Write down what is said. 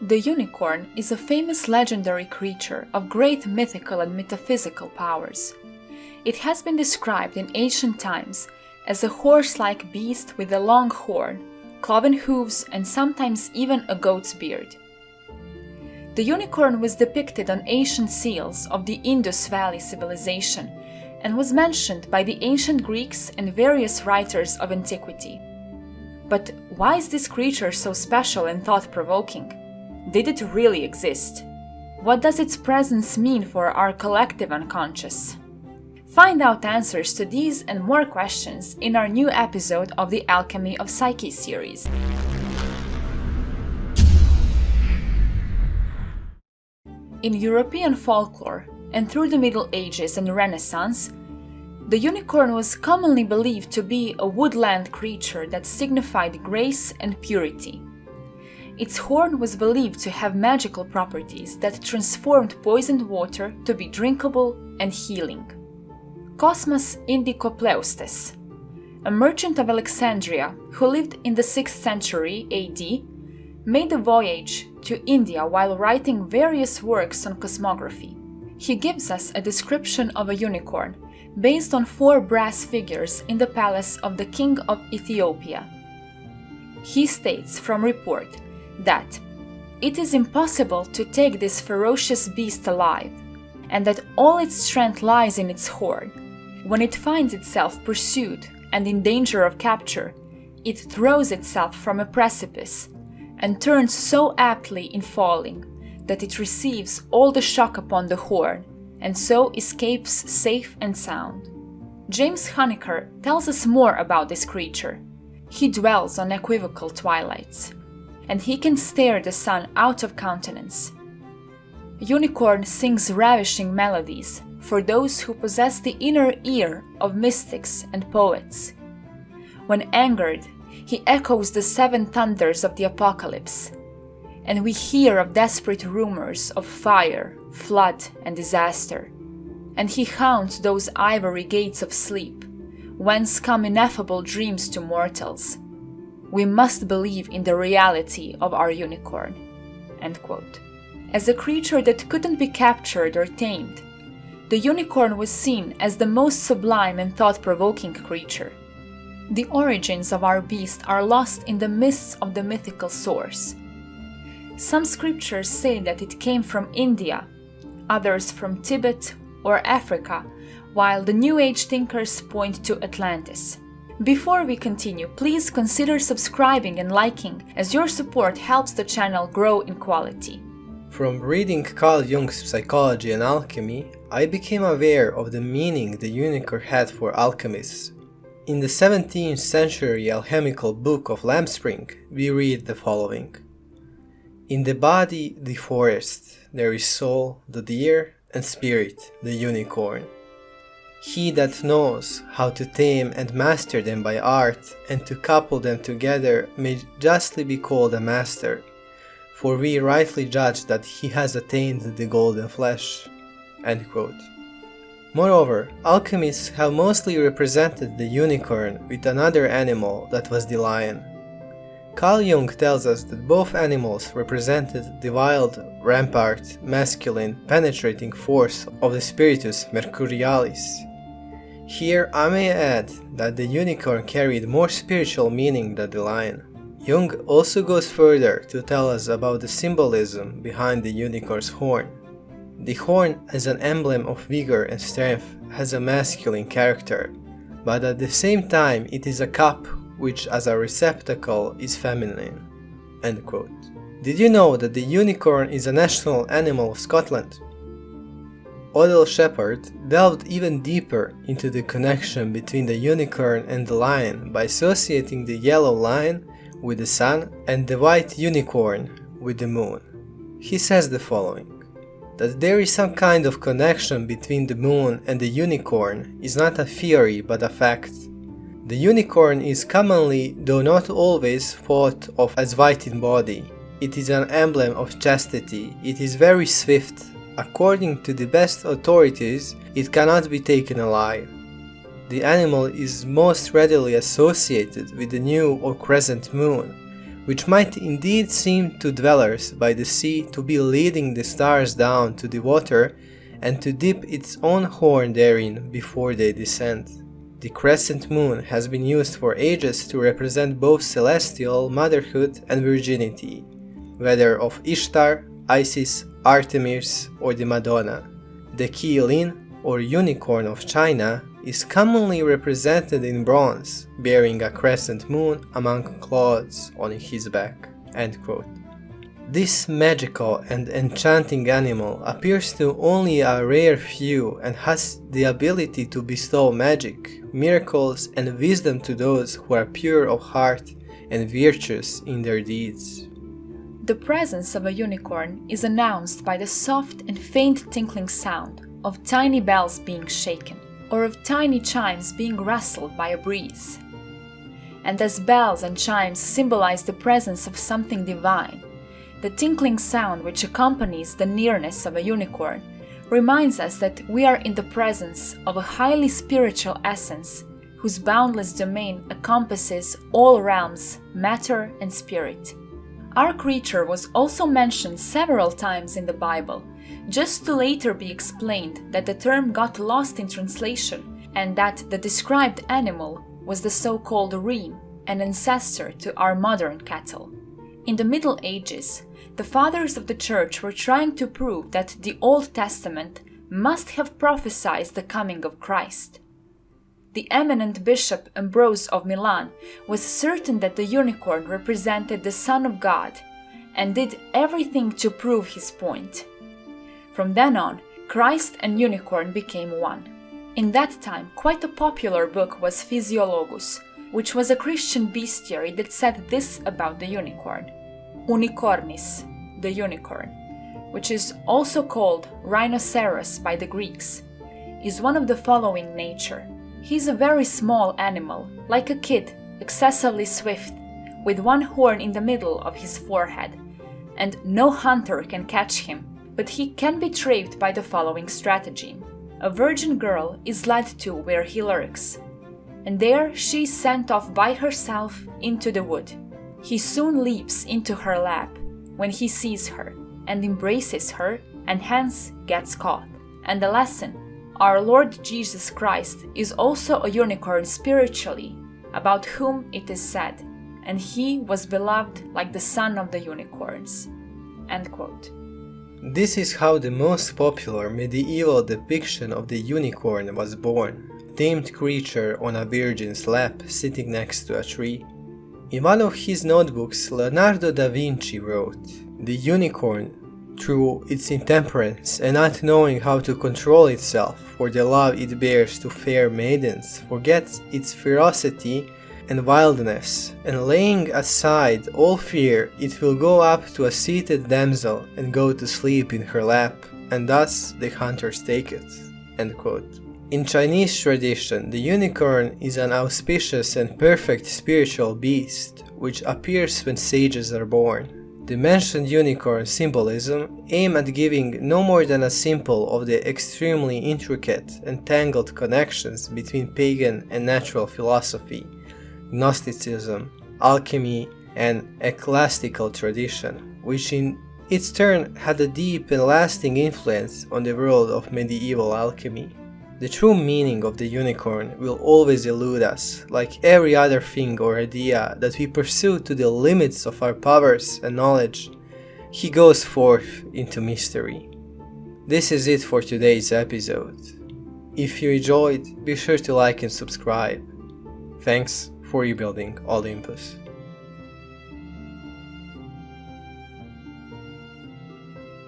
The unicorn is a famous legendary creature of great mythical and metaphysical powers. It has been described in ancient times as a horse-like beast with a long horn, cloven hooves, and sometimes even a goat's beard. The unicorn was depicted on ancient seals of the Indus Valley civilization and was mentioned by the ancient Greeks and various writers of antiquity. But why is this creature so special and thought-provoking? Did it really exist? What does its presence mean for our collective unconscious? Find out answers to these and more questions in our new episode of the Alchemy of Psyche series. In European folklore, and through the Middle Ages and Renaissance, the unicorn was commonly believed to be a woodland creature that signified grace and purity. Its horn was believed to have magical properties that transformed poisoned water to be drinkable and healing. Cosmas Indicopleustes, a merchant of Alexandria who lived in the 6th century AD, made a voyage to India while writing various works on cosmography. He gives us a description of a unicorn based on 4 brass figures in the palace of the king of Ethiopia. He states from report that it is impossible to take this ferocious beast alive, and that all its strength lies in its horn. When it finds itself pursued and in danger of capture, it throws itself from a precipice and turns so aptly in falling that it receives all the shock upon the horn and so escapes safe and sound. James Hunniker tells us more about this creature. He dwells on equivocal twilights, and he can stare the sun out of countenance. Unicorn sings ravishing melodies for those who possess the inner ear of mystics and poets. When angered, he echoes the 7 thunders of the apocalypse, and we hear of desperate rumors of fire, flood, and disaster. And he haunts those ivory gates of sleep, whence come ineffable dreams to mortals. We must believe in the reality of our unicorn." End quote. As a creature that couldn't be captured or tamed, the unicorn was seen as the most sublime and thought-provoking creature. The origins of our beast are lost in the mists of the mythical source. Some scriptures say that it came from India, others from Tibet or Africa, while the New Age thinkers point to Atlantis. Before we continue, please consider subscribing and liking, as your support helps the channel grow in quality. From reading Carl Jung's Psychology and Alchemy, I became aware of the meaning the unicorn had for alchemists. In the 17th century alchemical book of Lamspring, we read the following: "In the body, the forest, there is soul, the deer, and spirit, the unicorn. He that knows how to tame and master them by art, and to couple them together, may justly be called a master, for we rightly judge that he has attained the golden flesh." End quote. Moreover, alchemists have mostly represented the unicorn with another animal that was the lion. Carl Jung tells us that both animals represented the wild, rampart, masculine, penetrating force of the spiritus mercurialis. Here I may add that the unicorn carried more spiritual meaning than the lion. Jung also goes further to tell us about the symbolism behind the unicorn's horn. The horn, as an emblem of vigor and strength, has a masculine character, but at the same time it is a cup which as a receptacle is feminine." End quote. Did you know that the unicorn is a national animal of Scotland? Odell Shepard delved even deeper into the connection between the unicorn and the lion by associating the yellow lion with the sun and the white unicorn with the moon. He says the following: that there is some kind of connection between the moon and the unicorn is not a theory but a fact. The unicorn is commonly, though not always, thought of as white in body. It is an emblem of chastity. It is very swift. According to the best authorities, it cannot be taken alive. The animal is most readily associated with the new or crescent moon, which might indeed seem to dwellers by the sea to be leading the stars down to the water and to dip its own horn therein before they descend. The crescent moon has been used for ages to represent both celestial motherhood and virginity, whether of Ishtar, Isis, Artemis, or the Madonna. The Qilin, or unicorn of China, is commonly represented in bronze, bearing a crescent moon among clouds on his back." End quote. This magical and enchanting animal appears to only a rare few and has the ability to bestow magic, miracles, and wisdom to those who are pure of heart and virtuous in their deeds. The presence of a unicorn is announced by the soft and faint tinkling sound of tiny bells being shaken, or of tiny chimes being rustled by a breeze. And as bells and chimes symbolize the presence of something divine, the tinkling sound which accompanies the nearness of a unicorn reminds us that we are in the presence of a highly spiritual essence whose boundless domain encompasses all realms, matter and spirit. Our creature was also mentioned several times in the Bible, just to later be explained that the term got lost in translation and that the described animal was the so-called reem, an ancestor to our modern cattle. In the Middle Ages, the fathers of the Church were trying to prove that the Old Testament must have prophesied the coming of Christ. The eminent Bishop Ambrose of Milan was certain that the unicorn represented the Son of God and did everything to prove his point. From then on, Christ and unicorn became one. In that time, quite a popular book was Physiologus, which was a Christian bestiary that said this about the unicorn: Unicornis, the unicorn, which is also called rhinoceros by the Greeks, is one of the following nature. He is a very small animal, like a kid, excessively swift, with one horn in the middle of his forehead, and no hunter can catch him, but he can be trapped by the following strategy. A virgin girl is led to where he lurks, and there she is sent off by herself into the wood. He soon leaps into her lap when he sees her, and embraces her, and hence gets caught. And the lesson: our Lord Jesus Christ is also a unicorn spiritually, about whom it is said, and he was beloved like the son of the unicorns. End quote. This is how the most popular medieval depiction of the unicorn was born: tamed creature on a virgin's lap sitting next to a tree. In one of his notebooks, Leonardo da Vinci wrote, "The unicorn, through its intemperance and not knowing how to control itself for the love it bears to fair maidens, forgets its ferocity and wildness, and laying aside all fear, it will go up to a seated damsel and go to sleep in her lap, and thus the hunters take it." End quote. In Chinese tradition, the unicorn is an auspicious and perfect spiritual beast, which appears when sages are born. The mentioned unicorn symbolism aim at giving no more than a sample of the extremely intricate and tangled connections between pagan and natural philosophy, Gnosticism, alchemy, and ecclesiastical tradition, which in its turn had a deep and lasting influence on the world of medieval alchemy. The true meaning of the unicorn will always elude us, like every other thing or idea that we pursue to the limits of our powers and knowledge. He goes forth into mystery. This is it for today's episode. If you enjoyed, be sure to like and subscribe. Thanks for rebuilding Olympus.